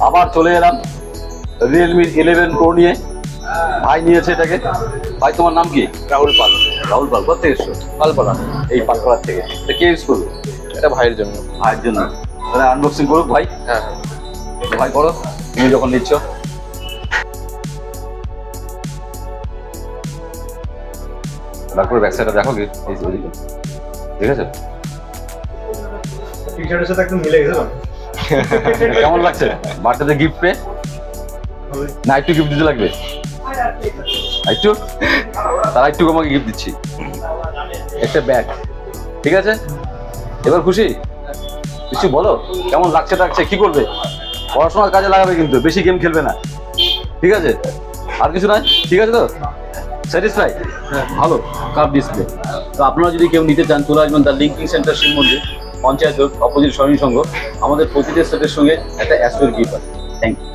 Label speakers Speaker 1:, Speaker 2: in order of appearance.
Speaker 1: আবার চলে এলাম Realme 11 Pro নিয়ে। ভাই নিয়েছে এটাকে। ভাই তোমার নাম কি?
Speaker 2: রাহুল পাল।
Speaker 1: রাহুল পাল। কোথা থেকে এসছো?
Speaker 2: পালপাড়া।
Speaker 1: এই পাঁচপাড়ার থেকে। এটা কে ইউজ করবে?
Speaker 2: এটা ভাইয়ের জন্য।
Speaker 1: ভাইয়ের জন্য। তাহলে আনবক্সিং করুক ভাই।
Speaker 2: হ্যাঁ
Speaker 1: ভাই করো, তুমি যখন নিচ্ছ। তারপরে ব্যাক সাইডটা দেখো কি এই ওদিকে, ঠিক আছে?
Speaker 3: টি-শার্টের সাথে একদম মিলে গেছে।
Speaker 1: কেমন লাগছে বার্থডেতে গিফট পেয়ে? না একটু গিফট দিতে লাগবে? একটু, তারা একটু আমাকে গিফট দিচ্ছি, একটা ব্যাগ, ঠিক আছে? এবার খুশি? কিছু বলো, কেমন লাগছে টাকছে, কি করবে? পড়াশোনার কাজে লাগাবে কিন্তু, বেশি গেম খেলবে না, ঠিক আছে? আর কিছু নয়, ঠিক আছে তো? স্যাটিসফাই? ভালো কাপ ডিসপ্লে। তো আপনারা যদি কেউ নিতে চান চলে আসবেন তার লিঙ্কিং সেন্টার শিব মন্দির, পঞ্চায়েত অপোজিট স্বয়ং সংঘ। আমাদের প্রতিটা সেটের সঙ্গে একটা অ্যাসোর গিফট আছে। Thank you.